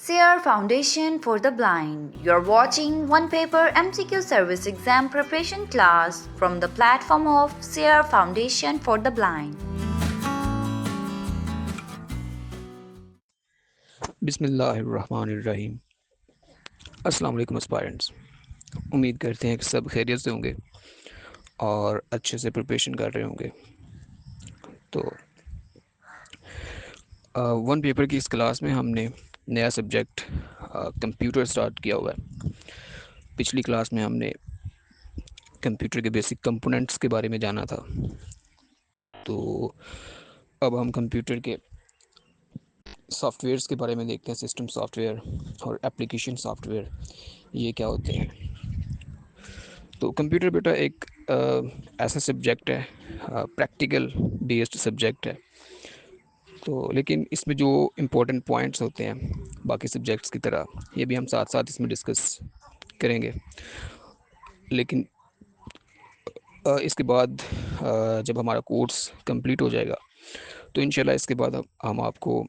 SEER Foundation for the Blind. You're watching one paper MCQ service exam preparation class from the platform of SEER Foundation for the Blind. बिस्मिल्लाहिर्रहमानिर्रहीम। अस्सलाम वालेकुम aspirants. उम्मीद करते हैं कि सब खैरियत से होंगे और अच्छे से प्रिपरेशन कर रहे होंगे। तो वन पेपर की इस क्लास में हमने नया सब्जेक्ट कंप्यूटर स्टार्ट किया हुआ है। पिछली क्लास में हमने कंप्यूटर के बेसिक कंपोनेंट्स के बारे में जाना था। तो अब हम कंप्यूटर के सॉफ्टवेयर्स के बारे में देखते हैं। सिस्टम सॉफ्टवेयर और एप्लीकेशन सॉफ्टवेयर ये क्या होते हैं। तो कंप्यूटर बेटा एक ऐसा सब्जेक्ट है, प्रैक्टिकल बेस्ड सब्जेक्ट है। तो लेकिन इसमें जो इम्पोर्टेंट पॉइंट्स होते हैं बाकी सब्जेक्ट्स की तरह, ये भी हम साथ साथ इसमें डिस्कस करेंगे। लेकिन इसके बाद जब हमारा कोर्स कंप्लीट हो जाएगा तो इंशाल्लाह इसके बाद हम आपको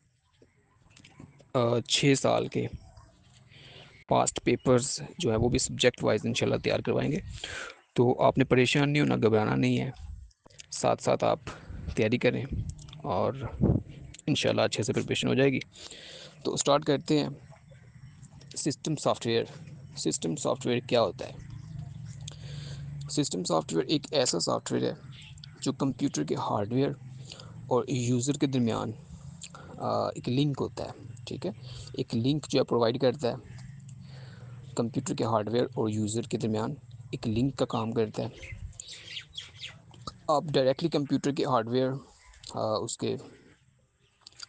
6 साल के पास्ट पेपर्स जो है वो भी सब्जेक्ट वाइज इंशाल्लाह तैयार करवाएंगे। तो आपने परेशान नहीं होना, घबराना नहीं है, साथ साथ आप तैयारी करें और इंशाल्लाह अच्छे से प्रिपरेशन हो जाएगी। तो स्टार्ट करते हैं। System software. सिस्टम सॉफ्टवेयर क्या होता है? सिस्टम सॉफ्टवेयर एक ऐसा सॉफ्टवेयर है जो कंप्यूटर के हार्डवेयर और यूज़र के दरमियान एक लिंक होता है। ठीक है, एक लिंक जो है प्रोवाइड करता है कंप्यूटर के हार्डवेयर और यूज़र के दरमियान, एक लिंक का काम करता है। आप डायरेक्टली कंप्यूटर के हार्डवेयर उसके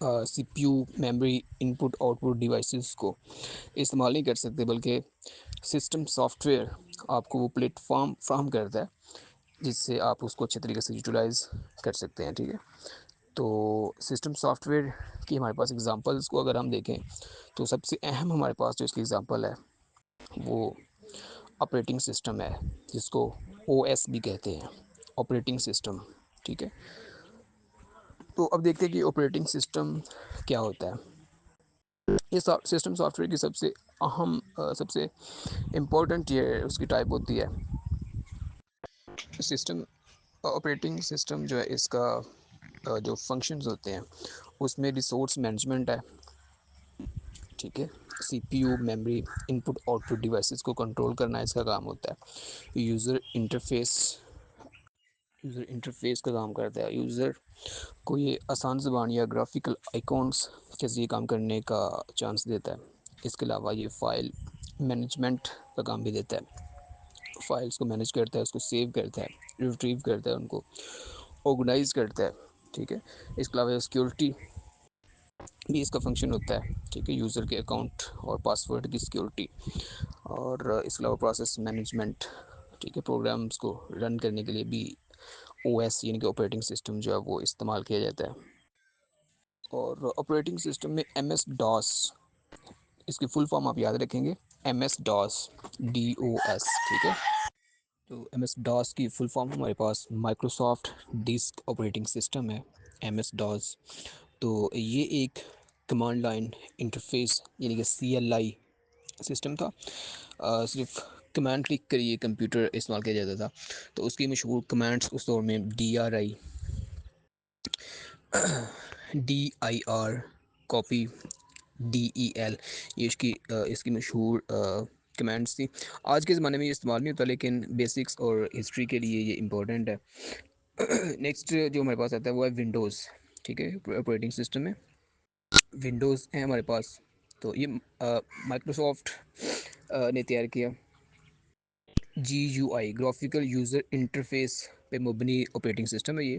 CPU, memory, input output devices को इस्तेमाल नहीं कर सकते, बल्कि सिस्टम सॉफ्टवेयर आपको वो प्लेटफॉर्म फ्राहम करता है जिससे आप उसको अच्छे तरीके से यूटिलाइज़ कर सकते हैं। ठीक है, तो सिस्टम सॉफ्टवेयर की हमारे पास एग्जांपल्स को अगर हम देखें तो सबसे अहम हमारे पास जो इसकी एग्जांपल है वो ऑपरेटिंग सिस्टम है, जिसको ओएस भी कहते हैं, ऑपरेटिंग सिस्टम। ठीक है, तो अब देखते हैं कि ऑपरेटिंग सिस्टम क्या होता है। ये सिस्टम सॉफ्टवेयर की सबसे अहम सबसे इम्पोर्टेंट ये उसकी टाइप होती है सिस्टम। ऑपरेटिंग सिस्टम जो है इसका जो फंक्शंस होते हैं उसमें रिसोर्स मैनेजमेंट है। ठीक है, CPU, memory, input output devices को कंट्रोल करना इसका काम होता है। यूज़र इंटरफेस का काम करता है। यूज़र को ये आसान ज़बान या ग्राफिकल आइकॉन्स के ज़रिए काम करने का चांस देता है। इसके अलावा ये फ़ाइल मैनेजमेंट का काम भी देता है। फाइल्स को मैनेज करता है, उसको सेव करता है, रिट्रीव करता है, उनको ऑर्गेनाइज करता है। ठीक है, इसके अलावा सिक्योरिटी भी इसका फंक्शन होता है। ठीक है, यूज़र के अकाउंट और पासवर्ड की सिक्योरिटी, और इसके अलावा प्रोसेस मैनेजमेंट। ठीक है, प्रोग्राम्स को रन करने के लिए भी ओएस यानी कि ऑपरेटिंग सिस्टम जो है वो इस्तेमाल किया जाता है। और ऑपरेटिंग सिस्टम में एम एस डॉस, इसकी फुल फॉर्म आप याद रखेंगे, एम एस डॉस, DOS। ठीक है, तो एम एस डॉस की फुल फॉर्म हमारे पास माइक्रोसॉफ्ट डिस्क ऑपरेटिंग सिस्टम है, एम एस डॉस। तो ये एक कमांड लाइन इंटरफेस यानी कि CLI सिस्टम था। सिर्फ कमांड क्लिक करिए कंप्यूटर इस्तेमाल किया जाता था। तो उसकी मशहूर कमांड्स उस दौर में DRI, DIR, कॉपी, DEL, ये इसकी मशहूर कमांड्स थी। आज के ज़माने में ये इस्तेमाल नहीं होता, लेकिन बेसिक्स और हिस्ट्री के लिए ये इम्पोर्टेंट है। नेक्स्ट जो हमारे पास आता है वो है विंडोज़। ठीक है, ऑपरेटिंग सिस्टम में विंडोज़ है हमारे पास। तो ये माइक्रोसॉफ्ट ने तैयार किया। GUI, ग्राफिकल यूज़र इंटरफेस पे मुबनी ऑपरेटिंग सिस्टम है ये।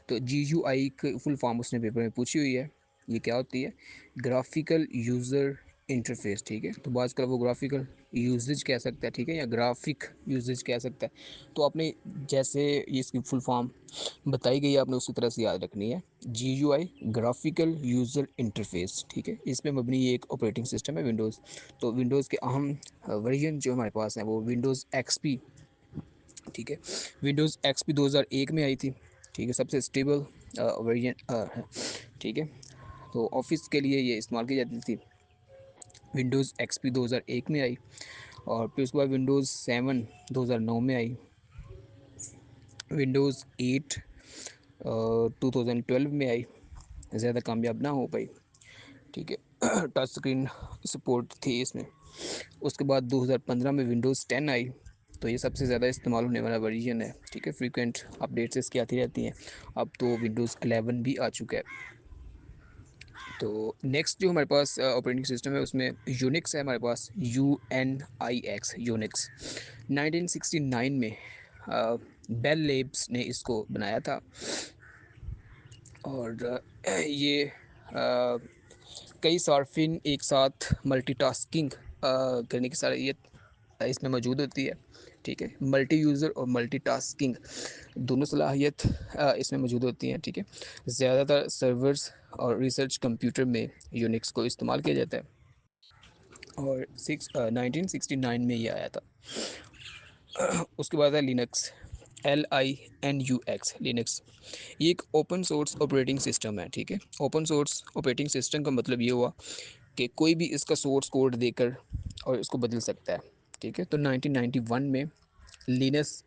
तो GUI की फुल फॉर्म उसने पेपर में पूछी हुई है, ये क्या होती है? Graphical user interface. ठीक है, तो बात कर वो ग्राफिकल यूजेज कह सकता है, ठीक है, या ग्राफिक यूजेज कह सकता है। तो आपने जैसे ये इसकी फुल फॉर्म बताई गई है आपने उसी तरह से याद रखनी है। GUI, graphical user interface. ठीक है, इस पर मबनी ये एक ऑपरेटिंग सिस्टम है विंडोज़। तो विंडोज़ के अहम वर्जन जो हमारे पास हैं वो विंडोज़ XP। ठीक है, विंडोज़ XP 2001 में आई थी। ठीक है, सबसे स्टेबल वर्जन है। ठीक है, तो ऑफिस के लिए ये इस्तेमाल की जाती थी। विंडोज़ एक्सपी 2001 में आई, और फिर उसके बाद विंडोज़ 7 2009 में आई, विंडोज़ 8 2012 में आई, ज़्यादा कामयाब ना हो पाई, ठीक है। टच स्क्रीन सपोर्ट थी इसमें। उसके बाद 2015 में विंडोज़ 10 आई, तो ये सबसे ज़्यादा इस्तेमाल होने वाला वर्जन है, ठीक है। फ्रीक्वेंट अपडेट्स इसकी आती रहती हैं। अब तो विंडोज़ 11 भी आ चुका है। तो नेक्स्ट जो हमारे पास ऑपरेटिंग सिस्टम है उसमें यूनिक्स है हमारे पास, UNIX यूनिक्स। 1969 में बेल लेब्स ने इसको बनाया था, और ये कई सार्फिन एक साथ मल्टीटास्किंग करने की सलाहियत इसमें मौजूद होती है, ठीक है। मल्टी यूज़र और मल्टीटास्किंग दोनों सलाहियत इसमें मौजूद होती हैं, ठीक है। ज़्यादातर सर्वर्स और रिसर्च कंप्यूटर में यूनिक्स को इस्तेमाल किया जाता है, और 1969 में ये आया था। उसके बाद है लिनक्स, LINUX लिनक्स। ये एक ओपन सोर्स ऑपरेटिंग सिस्टम है, ठीक है। ओपन सोर्स ऑपरेटिंग सिस्टम का मतलब ये हुआ कि कोई भी इसका सोर्स कोड देकर और इसको बदल सकता है, ठीक है। तो 1991 में लिनस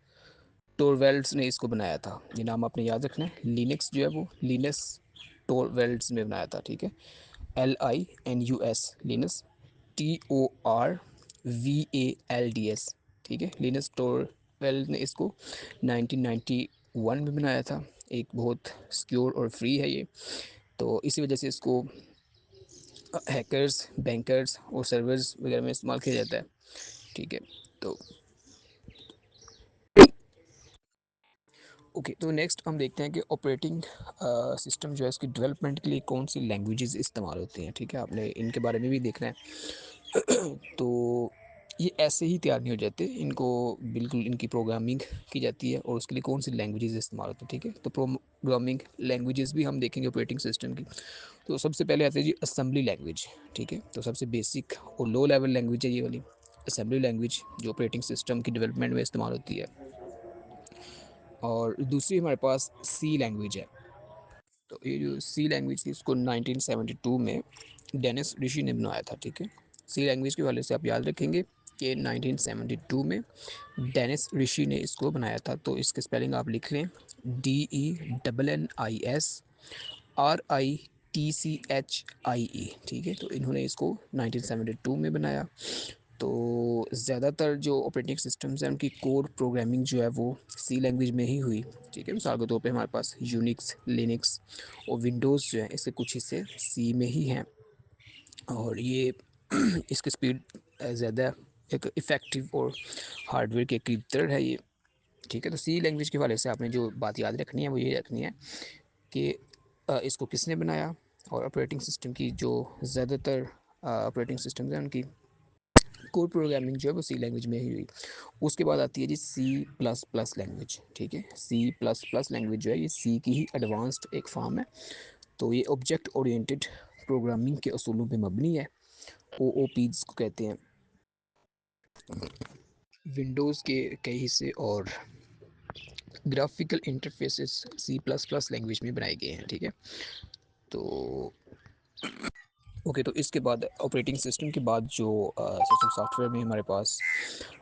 टोरवेल्ड्स ने इसको बनाया था। ये नाम आपने याद रखना है, लिनक्स जो है वो लिनस टोरवेल्ड्स ने बनाया था, ठीक है। LINUS लिनस, TORVALDS, ठीक है। लिनस टोरवेल्ड ने इसको 1991 में बनाया था। एक बहुत सिक्योर और फ्री है ये, तो इसी वजह से इसको हैकर्स, बैंकर्स और सर्वर्स वगैरह में इस्तेमाल किया जाता है, ठीक है। तो ओके, तो नेक्स्ट हम देखते हैं कि ऑपरेटिंग सिस्टम जो है इसकी डेवलपमेंट के लिए कौन सी लैंग्वेजेस इस्तेमाल होती हैं, ठीक है। आपने इनके बारे में भी देखना है। तो ये ऐसे ही तैयार नहीं हो जाते, इनको बिल्कुल इनकी प्रोग्रामिंग की जाती है, और उसके लिए कौन सी लैंग्वेजेस इस्तेमाल होती है, ठीक है। तो प्रोग्रामिंग लैंग्वेजेस भी हम देखेंगे ऑपरेटिंग सिस्टम की। तो सबसे पहले आती है जी असेंबली लैंग्वेज, ठीक है। तो सबसे बेसिक और लो लेवल लैंग्वेज है ये वाली असेंबली लैंग्वेज, जो ऑपरेटिंग सिस्टम की डेवलपमेंट में इस्तेमाल होती है। और दूसरी हमारे पास सी लैंग्वेज है। तो ये जो सी लैंग्वेज थी इसको 1972 में डेनिस ऋषि ने बनाया था, ठीक है। सी लैंग्वेज के वाले से आप याद रखेंगे कि 1972 में डेनिस ऋषि ने इसको बनाया था। तो इसके स्पेलिंग आप लिख लें, DENNISRITCHIE, ठीक है। तो इन्होंने इसको 1972 में बनाया। तो ज़्यादातर जो ऑपरेटिंग सिस्टम्स हैं उनकी कोड प्रोग्रामिंग जो है वो सी लैंग्वेज में ही हुई, ठीक है। मिसाल के तौर पे हमारे पास यूनिक्स, लिनक्स और विंडोज़ जो है इसके कुछ हिस्से सी में ही हैं, और ये इसकी स्पीड ज़्यादा एक इफ़ेक्टिव और हार्डवेयर के करीब तर है ये, ठीक है। तो सी लैंग्वेज के हवाले से आपने जो बात याद रखनी है वो ये रखनी है कि इसको किसने बनाया, और ऑपरेटिंग सिस्टम की जो ज़्यादातर ऑपरेटिंग सिस्टम्स हैं उनकी कोड प्रोग्रामिंग जो है वो सी लैंग्वेज में ही हुई। उसके बाद आती है जी C++ लैंग्वेज, ठीक है। C++ लैंग्वेज जो है ये सी की ही एडवांस्ड एक फॉर्म है। तो ये ऑब्जेक्ट ओरिएंटेड प्रोग्रामिंग के असूलों पे मबनी है, OOPs को कहते हैं। विंडोज़ के कई हिस्से और ग्राफिकल इंटरफेसेस C++ लैंग्वेज में बनाए गए हैं, ठीक है। तो ओके, तो इसके बाद ऑपरेटिंग सिस्टम के बाद जो सिस्टम सॉफ्टवेयर में हमारे पास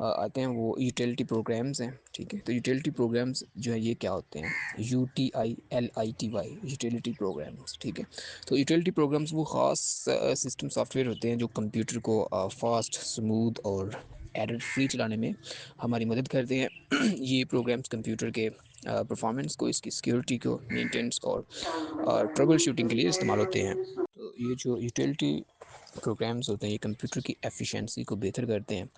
आते हैं वो यूटिलिटी प्रोग्राम्स हैं, ठीक है। तो यूटिलिटी प्रोग्राम्स जो है ये क्या होते हैं, UTILITY यूटिलिटी प्रोग्राम्स, ठीक है। तो यूटिलिटी प्रोग्राम्स वो ख़ास सिस्टम सॉफ्टवेयर होते हैं जो कंप्यूटर को फास्ट, स्मूथ और एरर फ्री चलाने में हमारी मदद करते हैं। ये प्रोग्राम्स कंप्यूटर के परफॉर्मेंस को, इसकी सिक्योरिटी को, मेंटेनेंस और ट्रबल शूटिंग के लिए इस्तेमाल होते हैं। तो ये जो यूटिलिटी प्रोग्राम्स होते हैं ये कंप्यूटर की एफिशिएंसी को बेहतर करते हैं,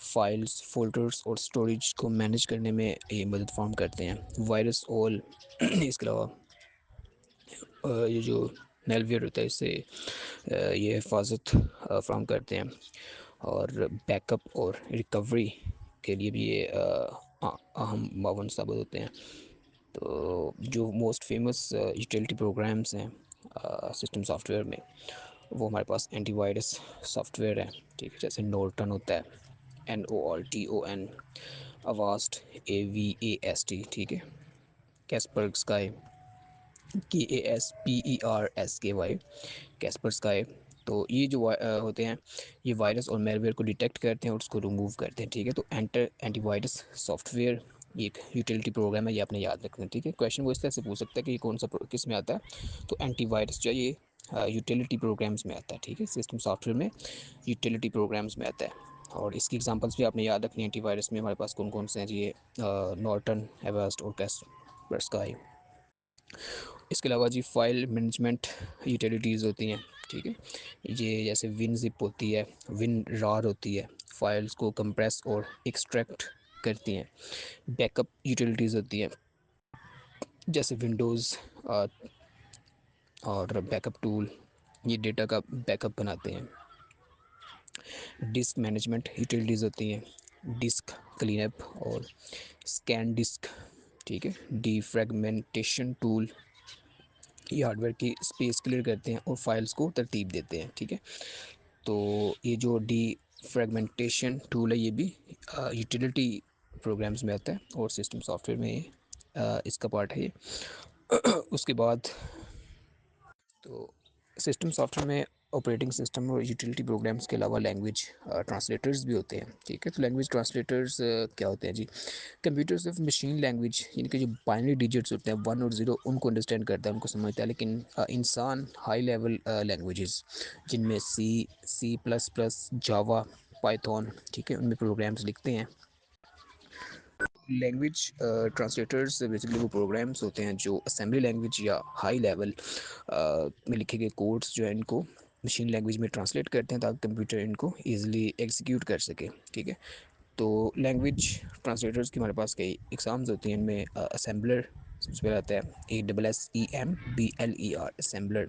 फाइल्स, फोल्डर्स और स्टोरेज को मैनेज करने में ये मदद फॉर्म करते हैं। वायरस और इसके अलावा ये जो मेलवेयर होता है इससे ये हिफाजत फ्राहम करते हैं, और बैकअप और रिकवरी के लिए भी ये अहम मावन साबित होते हैं। तो जो मोस्ट फेमस यूटिलिटी प्रोग्राम्स हैं सिस्टम सॉफ्टवेयर में वो हमारे पास एंटीवायरस सॉफ्टवेयर है, ठीक है। जैसे नॉर्टन होता है, NORTON, अवास्ट AVAST, ठीक है। कैसपर्ग स्काई, KASPERSKY, कैस्पर स्काई, तो ये जो होते हैं, ये वायरस और मेलवेयर को डिटेक्ट करते हैं और उसको रिमूव करते हैं, ठीक है। तो एंटीवायरस सॉफ्टवेयर ये एक यूटिलिटी प्रोग्राम है, ये आपने याद रखना है, ठीक है। क्वेश्चन वो इस तरह से पूछ सकता है कि ये कौन सा किस में आता है, तो एंटीवायरस जो है ये यूटिलिटी प्रोग्राम्स में आता है, ठीक है। सिस्टम सॉफ्टवेयर में यूटिलिटी प्रोग्राम्स में आता है। और इसकी एग्जांपल्स भी आपने याद रखनी है। एंटीवायरस में हमारे पास कौन कौन से हैं जी, ये नॉर्टन, एवास्ट और कैस्परस्काई। इसके अलावा जी फाइल मैनेजमेंट यूटिलिटीज़ होती हैं, ठीक है। ये जैसे विन ज़िप होती है, विन रार होती है, फाइल्स को कंप्रेस और एक्सट्रैक्ट करती हैं। बैकअप यूटिलिटीज़ होती हैं, जैसे विंडोज़ और बैकअप टूल, ये डेटा का बैकअप बनाते हैं। डिस्क मैनेजमेंट यूटिलिटीज़ होती हैं, डिस्क क्लीनअप और स्कैन डिस्क, ठीक है। डीफ्रैगमेंटेशन टूल, ये हार्डवेयर की स्पेस क्लियर करते हैं और फाइल्स को तरतीब देते हैं, ठीक है। तो ये जो डीफ्रैगमेंटेशन टूल है, ये भी यूटिलिटी प्रोग्राम्स में आता है और सिस्टम सॉफ्टवेयर में इसका पार्ट है ये। उसके बाद तो सिस्टम सॉफ्टवेयर में ऑपरेटिंग सिस्टम और यूटिलिटी प्रोग्राम्स के अलावा लैंग्वेज ट्रांसलेटर्स भी होते हैं, ठीक है। तो लैंग्वेज ट्रांसलेटर्स क्या होते हैं जी, कंप्यूटर सिर्फ मशीन लैंग्वेज यानी कि जो बाइनरी डिजिट्स होते हैं 1 और 0 उनको अंडरस्टैंड करता है, उनको समझता है। लेकिन इंसान हाई लेवल लैंग्वेजेस जिनमें सी प्लस प्लस, जावा, पाइथन, ठीक है, उनमें प्रोग्राम्स लिखते हैं। लैंग्वेज ट्रांसलेटर्स बेसिकली वो प्रोग्राम्स होते हैं जो असेंबली लैंग्वेज या हाई लेवल में लिखे गए कोड्स जो है इनको मशीन लैंग्वेज में ट्रांसलेट करते हैं ताकि कंप्यूटर इनको ईजिली एग्जीक्यूट कर सके, ठीक है। तो लैंग्वेज ट्रांसलेटर्स की हमारे पास कई एग्जाम्स होती हैं। इनमें असेंबलर सबसे पहले आता है, ASSEMBLER असेंबलर।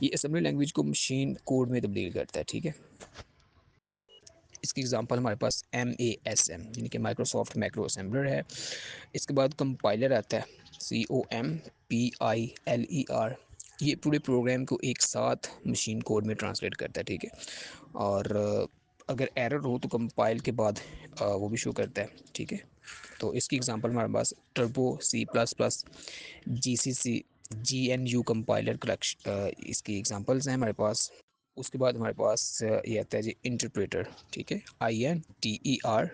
ये असेंबली लैंग्वेज को मशीन कोड में तब्दील करता है, ठीक है। इसकी एग्जांपल हमारे पास MASM यानी कि माइक्रोसॉफ्ट मैक्रो असेंबलर है। इसके बाद कंपाइलर आता है, COMPILER। ये पूरे प्रोग्राम को एक साथ मशीन कोड में ट्रांसलेट करता है, ठीक है। और अगर एरर हो तो कंपाइल के बाद वो भी शो करता है, ठीक है। तो इसकी एग्जांपल हमारे पास turbo, C++, GCC, GNU compiler collection, इसकी एग्जांपल्स हैं हमारे पास। उसके बाद हमारे पास ये आता है जी इंटरप्रेटर, ठीक है, INTERPRETER।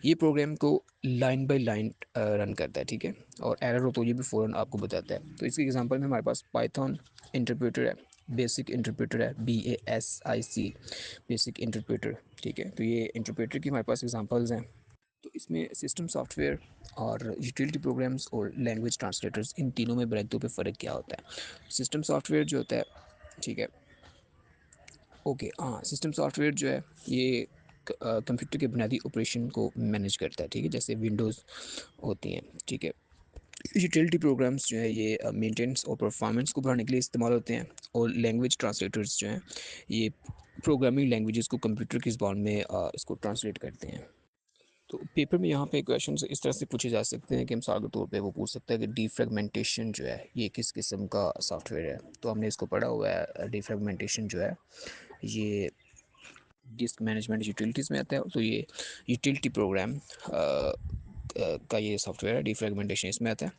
ये प्रोग्राम को लाइन बाय लाइन रन करता है, ठीक है। और एरर हो तो ये भी फ़ौरन आपको बताता है। तो इसकी एग्जांपल में हमारे पास पाइथन इंटरप्रेटर है, बेसिक इंटरप्रेटर है, BASIC बेसिक इंटरप्रेटर, ठीक है। तो ये इंटरप्रेटर की हमारे पास एग्जांपल्स हैं। तो इसमें सिस्टम सॉफ्टवेयर और यूटिलिटी प्रोग्राम्स और लैंग्वेज ट्रांसलेटर्स, इन तीनों में बुनियादी पे फ़र्क क्या होता है। सिस्टम सॉफ्टवेयर जो होता है, ठीक है, ओके, हाँ, सिस्टम सॉफ्टवेयर जो है ये कंप्यूटर के बुनियादी ऑपरेशन को मैनेज करता है, ठीक है, जैसे विंडोज़ होती हैं, ठीक है। यूटिलिटी प्रोग्राम्स जो है ये मेंटेनेंस और परफॉर्मेंस को बढ़ाने के लिए इस्तेमाल होते हैं। और लैंग्वेज ट्रांसलेटर्स जो हैं ये प्रोग्रामिंग लैंग्वेजेस को कंप्यूटर की ज़बान में इसको ट्रांसलेट करते हैं। तो पेपर में यहाँ पे क्वेश्चन इस तरह से पूछे जा सकते हैं कि मिसाल के तौर पे वो पूछ सकता है कि डीफ्रेगमेंटेशन जो है ये किस किस्म का सॉफ्टवेयर है। तो हमने इसको पढ़ा हुआ है, डीफ्रेगमेंटेशन जो है ये डिस्क मैनेजमेंट यूटिलिटीज़ में आता है। तो ये यूटिलिटी प्रोग्राम का ये सॉफ्टवेयर है, डीफ्रेगमेंटेशन इसमें आता है।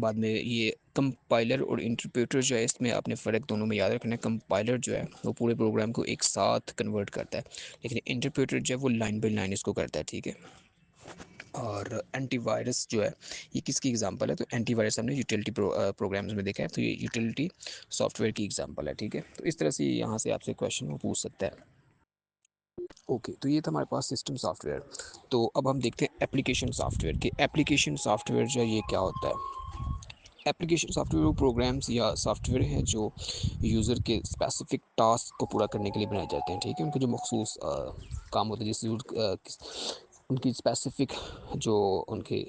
बाद में ये कंपाइलर और इंटरप्रेटर जो है इसमें आपने फ़र्क दोनों में याद रखना है। कंपाइलर जो है वो पूरे प्रोग्राम को एक साथ कन्वर्ट करता है, लेकिन इंटरप्रेटर जो है वो लाइन बाई लाइन इसको करता है, ठीक है। और एंटीवायरस जो है ये किसकी एग्जांपल है, तो एंटीवायरस हमने यूटिलिटी प्रोग्राम्स में देखा है, तो ये यूटिलिटी सॉफ्टवेयर की एग्जांपल है, ठीक है। तो इस तरह से यहाँ से आपसे क्वेश्चन वो पूछ सकता है। ओके, तो ये था हमारे पास सिस्टम सॉफ्टवेयर। तो अब हम देखते हैं एप्लीकेशन सॉफ्टवेयर कि एप्लीकेशन सॉफ्टवेयर जो है ये क्या होता है। एप्लीकेशन सॉफ्टवेयर वो प्रोग्राम्स या सॉफ्टवेयर हैं जो यूज़र के स्पेसिफिक टास्क को पूरा करने के लिए बनाए जाते हैं, ठीक है। उनके जो मखसूस काम होते हैं, जिस उनकी स्पेसिफिक जो उनके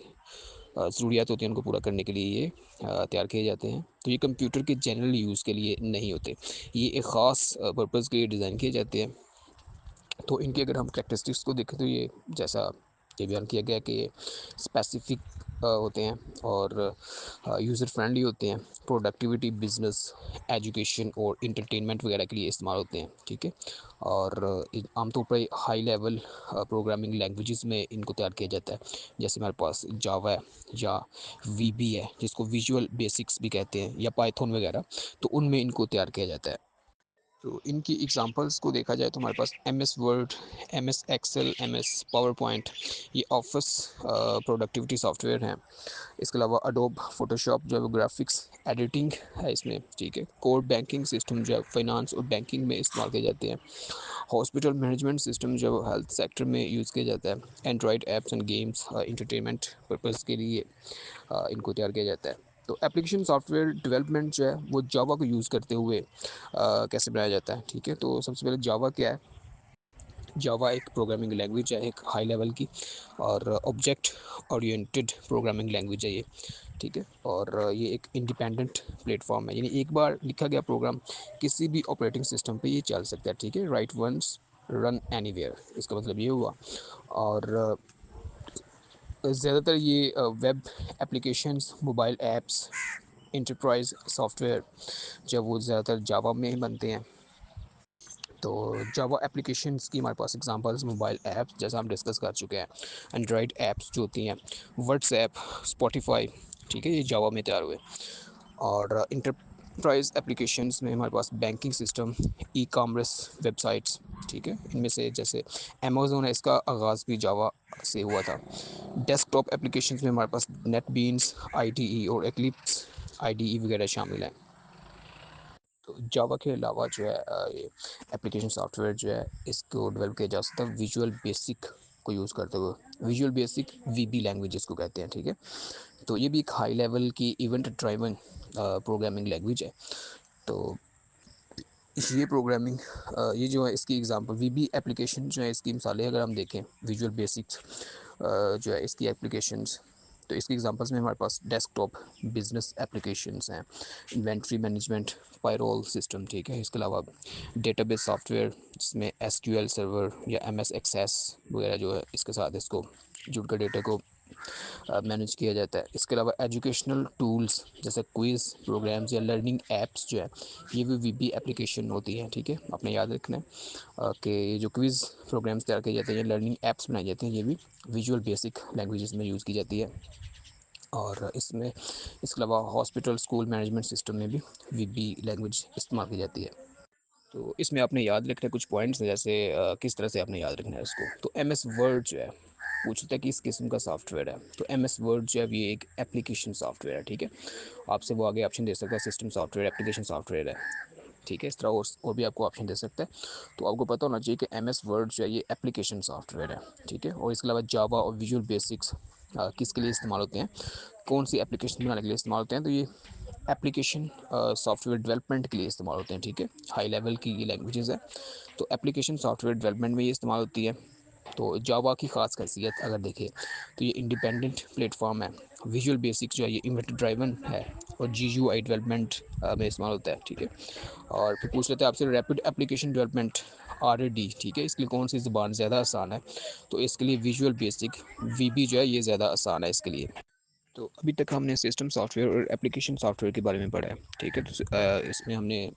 ज़रूरियात होती हैं उनको पूरा करने के लिए ये तैयार किए जाते हैं। तो ये कंप्यूटर के जनरल यूज़ के लिए नहीं होते, ये एक ख़ास पर्पज़ के लिए डिज़ाइन किए जाते हैं। तो इनकी अगर हम कैरेक्टरिस्टिक्स को देखें तो ये जैसा ये बयान किया गया कि स्पेसिफिक होते हैं और यूज़र फ्रेंडली होते हैं, प्रोडक्टिविटी, बिजनेस, एजुकेशन और इंटरटेनमेंट वगैरह के लिए इस्तेमाल होते हैं, ठीक है। और आमतौर पर हाई लेवल प्रोग्रामिंग लैंग्वेजेस में इनको तैयार किया जाता है, जैसे हमारे पास जावा है या वीबी है जिसको विजुअल बेसिक्स भी कहते हैं, या पाइथन वगैरह, तो उनमें इनको तैयार किया जाता है। तो इनकी एग्जांपल्स को देखा जाए तो हमारे पास M S word, M S Excel, M S power point, ये ऑफिस प्रोडक्टिविटी सॉफ्टवेयर हैं। इसके अलावा अडोब फोटोशॉप जो है वो ग्राफिक्स एडिटिंग है इसमें, ठीक है। कोर बैंकिंग सिस्टम जो है फाइनेंस और बैंकिंग में इस्तेमाल किए जाते हैं। हॉस्पिटल मैनेजमेंट सिस्टम जो है हेल्थ सेक्टर में यूज़ किया जाता है। Android apps and games entertainment purpose के लिए इनको तैयार किया जाता है। तो एप्लीकेशन सॉफ्टवेयर डेवलपमेंट जो है वो जावा को यूज़ करते हुए कैसे बनाया जाता है, ठीक है। तो सबसे पहले जावा क्या है? जावा एक प्रोग्रामिंग लैंग्वेज है, एक हाई लेवल की, और ऑब्जेक्ट ओरिएंटेड प्रोग्रामिंग लैंग्वेज है ये, ठीक है। और ये एक इंडिपेंडेंट प्लेटफॉर्म है, यानी एक बार लिखा गया प्रोग्राम किसी भी ऑपरेटिंग सिस्टम पे ये चल सकता है, ठीक है। राइट वंस रन एनीवेयर, इसका मतलब ये हुआ। और ज़्यादातर ये web applications, mobile apps, enterprise software जब वो ज़्यादातर जावा में ही बनते हैं। तो जावा एप्लीकेशंस की हमारे पास एग्जांपल्स मोबाइल ऐप्स जैसा हम डिस्कस कर चुके हैं, एंड्रॉयड ऐप्स जो होती हैं, व्हाट्सएप, स्पॉटिफाई, ठीक है, ये जावा में तैयार हुए। और इंटरप्राइज एप्लीकेशंस में हमारे पास banking system, e commerce websites, ठीक है, इनमें से जैसे अमेज़ोन है, इसका आगाज़ भी जावा से हुआ था। डेस्कटॉप एप्लीकेशंस में हमारे पास नेट बीन्स, आई और एक्लिप्स आई वगैरह शामिल हैं। तो जावा के अलावा जो है ये एप्लीकेशन सॉफ्टवेयर जो है इसको डेवलप किया जा सकता है विजुअल बेसिक को यूज़ करते हुए। विजुअल बेसिक वीबी लैंग्वेज इसको कहते हैं, ठीक है। तो ये भी एक हाई लेवल की इवेंट ड्राइवन प्रोग्रामिंग लैंग्वेज है। तो ये प्रोग्रामिंग ये जो है इसकी एग्जांपल वीबी एप्लीकेशन जो है इसकी मिसालें अगर हम देखें, विजुअल बेसिक्स जो है इसकी एप्लीकेशंस, तो इसकी एग्जांपल्स में हमारे पास डेस्कटॉप बिजनेस एप्लीकेशंस हैं, इन्वेंट्री मैनेजमेंट, पायरोल सिस्टम, ठीक है। इसके अलावा डेटाबेस सॉफ्टवेयर जिसमें एसक्यूएल सर्वर या एमएस एक्सेस वगैरह जो है इसके साथ इसको जुड़कर डेटा को मैनेज किया जाता है। इसके अलावा एजुकेशनल टूल्स जैसे क्विज़ प्रोग्राम्स या लर्निंग ऐप्स जो है ये भी वीबी एप्लीकेशन होती है, ठीक है। आपने याद रखना है कि ये जो क्विज़ प्रोग्राम्स तैयार किए जाते हैं, लर्निंग ऐप्स बनाए जाते हैं, ये भी विजुअल बेसिक लैंग्वेजेस में यूज़ की जाती है। और इसमें इसके अलावा हॉस्पिटल स्कूल मैनेजमेंट सिस्टम में भी वीबी लैंग्वेज इस्तेमाल की जाती है। तो इसमें आपने याद रखना है कुछ पॉइंट्स हैं, जैसे किस तरह से आपने याद रखना है इसको। तो एम एस वर्ड जो है पूछता है कि इस किस्म का सॉफ्टवेयर है, तो एम एस वर्ड जो है ये एक एप्लीकेशन सॉफ्टवेयर है, ठीक है। आपसे वो आगे ऑप्शन दे सकता है सिस्टम सॉफ्टवेयर, एप्लीकेशन सॉफ्टवेयर है, ठीक है। इस तरह और भी आपको ऑप्शन दे सकता है। तो आपको पता होना चाहिए कि एम एस वर्ड जो है ये एप्लीकेशन सॉफ्टवेयर है, ठीक है। और इसके अलावा जावा और विजुअल बेसिक्स किसके लिए इस्तेमाल होते हैं, कौन सी एप्लीकेशन बनाने के लिए इस्तेमाल होते हैं, तो ये एप्लीकेशन सॉफ्टवेयर डेवलपमेंट के लिए इस्तेमाल होते हैं, ठीक है। हाई लेवल की ये लैंग्वेजेस है, तो एप्लीकेशन सॉफ्टवेयर डेवलपमेंट में ये इस्तेमाल होती है। तो जावा की ख़ास खासियत अगर देखें तो ये इंडिपेंडेंट प्लेटफॉर्म है। विजुअल बेसिक जो है ये इवेंट ड्राइवन है, और जी यू आई डेवलपमेंट में इस्तेमाल होता है, ठीक है। और फिर पूछ लेते हैं आपसे rapid application development R A D, ठीक है, इसके लिए कौन सी ज़बान ज़्यादा आसान है, तो इसके लिए विजुअल बेसिक वी बी जो है ये ज़्यादा आसान है इसके लिए। तो अभी तक हमने सिस्टम सॉफ्टवेयर और एप्लीकेशन सॉफ्टवेयर के बारे में पढ़ा है, ठीक है। तो इसमें हमने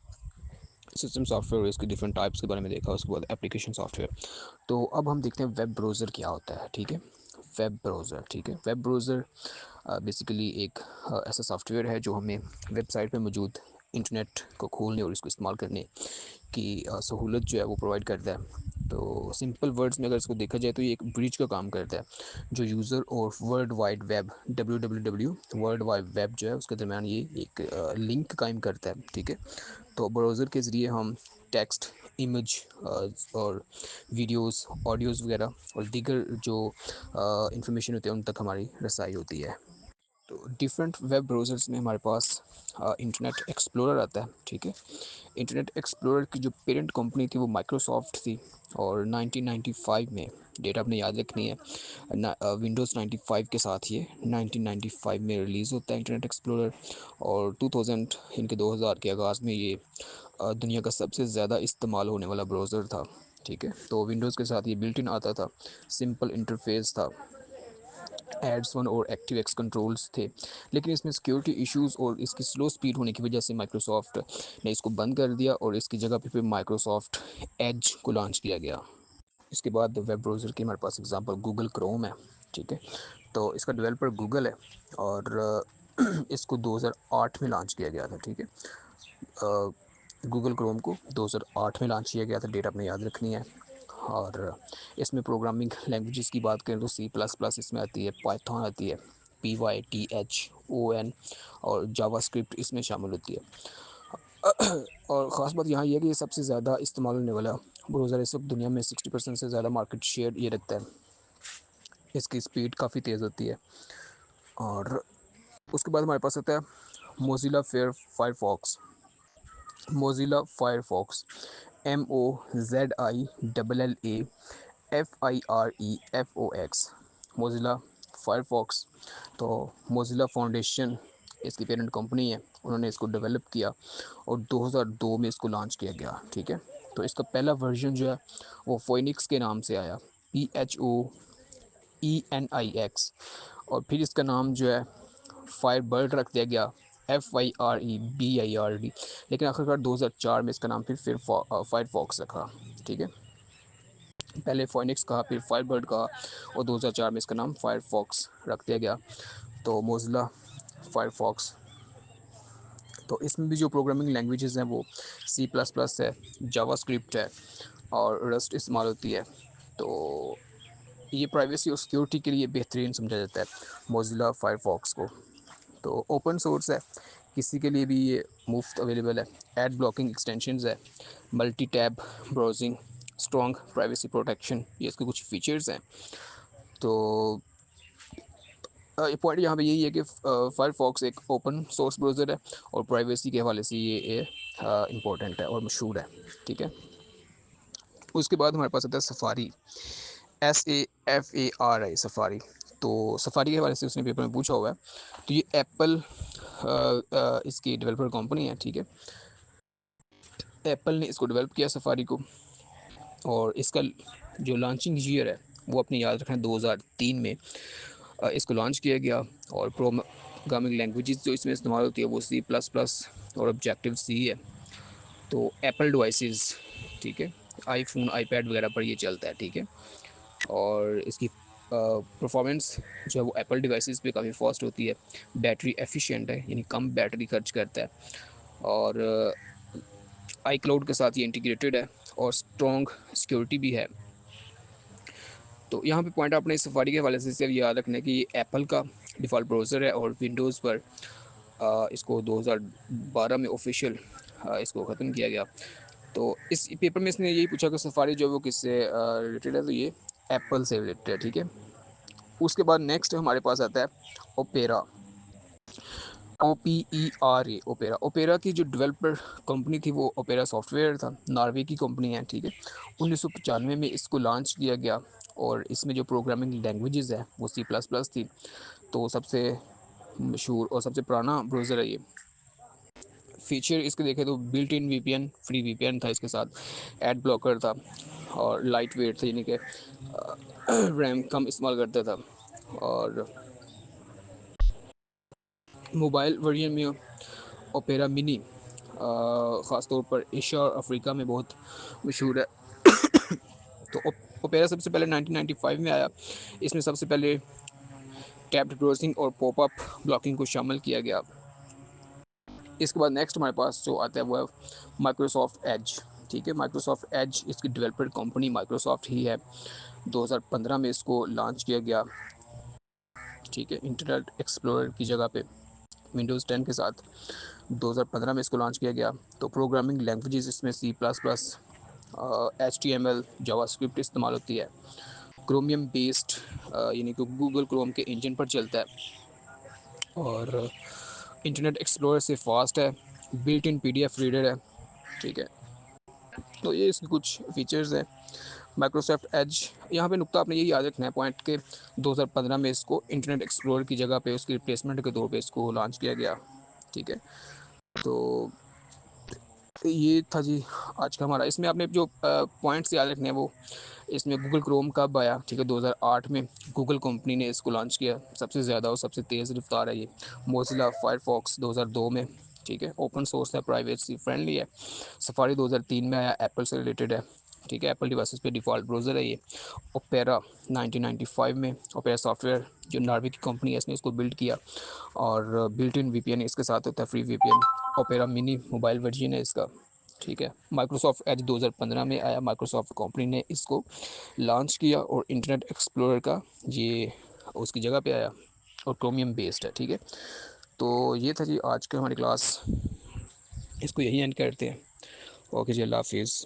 सिस्टम सॉफ्टवेयर और इसके डिफरेंट टाइप्स के बारे में देखा, उसके बाद एप्लीकेशन सॉफ्टवेयर। तो अब हम देखते हैं वेब ब्राउज़र क्या होता है, ठीक है। वेब ब्राउज़र, ठीक है। वेब ब्राउज़र बेसिकली एक ऐसा सॉफ्टवेयर है जो हमें वेबसाइट पे मौजूद इंटरनेट को खोलने और इसको इस्तेमाल करने की सहूलत जो है वो प्रोवाइड करता है। तो सिंपल वर्ड्स में अगर इसको देखा जाए तो ये एक ब्रिज का काम करता है, जो यूज़र और world wide web W world wide web जो है उसके दरमियान ये एक लिंक कायम करता है, ठीक है। तो ब्राउज़र के ज़रिए हम टेक्स्ट, इमेज और वीडियोस, ऑडियोज़ वगैरह और दीगर जो इंफॉर्मेशन होती है उन तक हमारी रसाई होती है। तो डिफरेंट वेब ब्राउज़र्स में हमारे पास इंटरनेट एक्सप्लोरर आता है, ठीक है। इंटरनेट एक्सप्लोरर की जो पेरेंट कंपनी थी वो माइक्रोसॉफ्ट थी, और 1995 में, डेट आपने याद रखनी है, विंडोज़ 95 के साथ ये 1995 में रिलीज़ होता है इंटरनेट एक्सप्लोरर। और 2000 इनके 2000 के आगाज़ में ये दुनिया का सबसे ज़्यादा इस्तेमाल होने वाला ब्राउज़र था, ठीक है। तो विंडोज़ के साथ ये बिल्ट इन आता था, सिंपल इंटरफेस था, एड्स वन और एक्टिव एक्स कंट्रोल्स थे, लेकिन इसमें सिक्योरिटी इश्यूज़ और इसकी स्लो स्पीड होने की वजह से माइक्रोसॉफ्ट ने इसको बंद कर दिया और इसकी जगह पे फिर माइक्रोसॉफ्ट एज को लॉन्च किया गया। इसके बाद वेब ब्राउज़र की हमारे पास एग्जांपल गूगल क्रोम है, ठीक है। तो इसका डेवलपर गूगल है और इसको 2008 में लॉन्च किया गया था, ठीक है। गूगल क्रोम को 2008 में लॉन्च किया गया था, डेट आपने याद रखनी है। और इसमें प्रोग्रामिंग लैंग्वेजेस की बात करें तो सी प्लस प्लस इसमें आती है, पाइथन आती है, PYTHON, और जावास्क्रिप्ट इसमें शामिल होती है। और ख़ास बात यहाँ यह है कि ये सबसे ज़्यादा इस्तेमाल होने वाला ब्राउज़र इस वक्त दुनिया में 60% से ज़्यादा मार्केट शेयर ये रखता है। इसकी स्पीड काफ़ी तेज़ होती है। और उसके बाद हमारे पास आता है Mozilla Firefox. Mozilla Firefox, MOZILLA FIREFOX, Mozilla Firefox. तो मोज़िला फाउंडेशन इसकी पेरेंट कंपनी है, उन्होंने इसको डेवलप किया और 2002 में इसको लॉन्च किया गया, ठीक है। तो इसका पहला वर्जन जो है वो फोइनिक्स के नाम से आया, PHOENIX। और फिर इसका नाम जो है फायरबर्ड रख दिया गया, FIREBIRD। लेकिन आखिरकार 2004 में इसका नाम फिर फायरफॉक्स रखा, ठीक है। पहले फोइनिक्स कहा, फिर फायरबर्ड कहा, और 2004 में इसका नाम फायरफॉक्स रख दिया गया। तो मोज़िला फायरफॉक्स, तो इसमें भी जो प्रोग्रामिंग लैंग्वेजेस हैं वो सी प्लस प्लस है, जावास्क्रिप्ट है और रस्ट इस्तेमाल होती है। तो ये प्राइवेसी और सिक्योरिटी के लिए बेहतरीन समझा जाता है मोज़िला फायरफॉक्स को। तो ओपन सोर्स है, किसी के लिए भी ये मुफ्त अवेलेबल है। एड ब्लॉकिंग एक्सटेंशंस है, multi tab browsing, strong privacy protection, ये इसके कुछ फीचर्स हैं। तो पॉइंट यहाँ पे यही है कि फायरफॉक्स एक ओपन सोर्स ब्राउज़र है और प्राइवेसी के हवाले से ये इम्पोर्टेंट है और मशहूर है, ठीक है। उसके बाद हमारे पास आता है सफारी, SAFARI, सफारी। तो सफारी के हवाले से उसने पेपर में पूछा हुआ है। तो ये एप्पल इसकी डेवलपर कंपनी है, ठीक है। एप्पल ने इसको डेवलप किया सफारी को, और इसका जो लॉन्चिंग ईयर है वो अपने याद रखना 2003 में इसको लॉन्च किया गया। और प्रोग्रामिंग लैंग्वेजेस जो इसमें इस्तेमाल होती है वो सी प्लस प्लस और ऑब्जेक्टिव सी है। तो एप्पल डिवाइसेस, ठीक है, आईफोन आईपैड वगैरह पर ये चलता है, ठीक है। और इसकी परफॉर्मेंस जो है वो एप्पल डिवाइसेस पे काफ़ी फास्ट होती है, बैटरी एफिशिएंट है, यानी कम बैटरी खर्च करता है, और आई क्लाउड के साथ ये इंटीग्रेटेड है, और स्ट्रॉन्ग सिक्योरिटी भी है। तो यहाँ पे पॉइंट आपने सफारी के हवाले से सिर्फ याद रखना है कि ये एप्पल का डिफ़ॉल्ट ब्राउज़र है और विंडोज़ पर इसको 2012 में ऑफिशियल इसको ख़त्म किया गया। तो इस पेपर में इसने यही पूछा कि सफारी जो है वो किससे रिलेटेड है, तो ये एप्पल से रिलेटेड है, ठीक है। उसके बाद नेक्स्ट हमारे पास आता है ओपेरा, OPERA, ओपेरा। ओपेरा की जो डेवलपर कंपनी थी वो ओपेरा सॉफ्टवेयर था, नॉर्वे की कंपनी है, ठीक है। 1995 में इसको लॉन्च किया गया और इसमें जो प्रोग्रामिंग लैंग्वेजेस है वो सी प्लस प्लस थी। तो सबसे मशहूर और सबसे पुराना ब्राउज़र है ये। फीचर इसके देखें तो built in VPN, free VPN था इसके साथ, एड ब्लॉकर था, और लाइट वेट था, यानी कि रैम कम इस्तेमाल करता था। और मोबाइल वर्जन में ओपेरा मिनी ख़ास तौर पर एशिया और अफ्रीका में बहुत मशहूर है। तो ओपेरा सबसे पहले 1995 में आया। इसमें सबसे पहले टैब्ड ब्राउजिंग और पॉपअप ब्लॉकिंग को शामिल किया गया। इसके बाद नेक्स्ट हमारे पास जो आता है वो है माइक्रोसॉफ्ट एज, ठीक है। माइक्रोसॉफ्ट एज इसकी डेवलपर कंपनी माइक्रोसॉफ्ट ही है। 2015 में इसको लॉन्च किया गया, ठीक है, इंटरनेट एक्सप्लोरर की जगह पे विंडोज़ 10 के साथ 2015 में इसको लॉन्च किया गया। तो प्रोग्रामिंग लैंग्वेजेस इसमें C plus plus, HTML, JavaScript इस्तेमाल होती है। क्रोमियम बेस्ड, यानी कि गूगल क्रोम के इंजन पर चलता है, और इंटरनेट एक्सप्लोरर से फास्ट है, बिल्ट इन PDF रीडर है, ठीक है। तो ये इसके कुछ फीचर्स हैं माइक्रोसॉफ्ट एज। यहाँ पे नुकता आपने यही याद रखना है पॉइंट के 2015 में इसको इंटरनेट एक्सप्लोरर की जगह पे उसकी रिप्लेसमेंट के तौर पे इसको लॉन्च किया गया, ठीक है। तो ये था जी आज का हमारा। इसमें आपने जो पॉइंट्स याद रखने हैं वो, इसमें गूगल क्रोम कब आया, ठीक है, 2008 में गूगल कंपनी ने इसको लॉन्च किया। सबसे ज़्यादा और सबसे तेज़ रफ्तार है ये। मोज़िला फायरफॉक्स 2002 में, ठीक है, ओपन सोर्स है, प्राइवेसी फ्रेंडली है। सफारी 2003 में आया, एप्पल से रिलेटेड है, ठीक है, एप्पल डिवाइसेस पे डिफ़ॉल्ट ब्राउज़र है ये। ओपेरा 1995 में, ओपेरा सॉफ्टवेयर जो नॉर्वे की कंपनी है इसने इसको बिल्ड किया, और बिल्ट इन वीपीएन इसके साथ होता है, free VPN. Opera mini mobile version है इसका, ठीक है। माइक्रोसॉफ्ट एज 2015 में आया, माइक्रोसॉफ्ट कंपनी ने इसको लॉन्च किया, और इंटरनेट एक्सप्लोरर का ये उसकी जगह पे आया, और क्रोमियम बेस्ड है, ठीक है। तो ये था जी आज का हमारी क्लास, इसको यही एंड करते हैं। ओके जी, अल्लाह हाफिज़।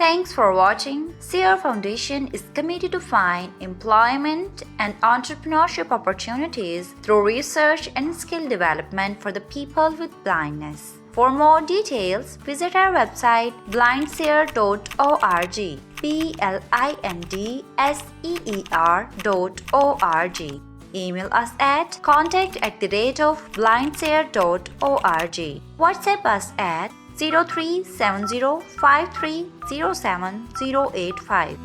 Thanks for watching. Sierra Foundation is committed to find employment and entrepreneurship opportunities through research and skill development for the people with blindness. For more details, visit our website blindseer.org. blindseer.org. Email us at contact@blindseer.org. WhatsApp us at 037053078085.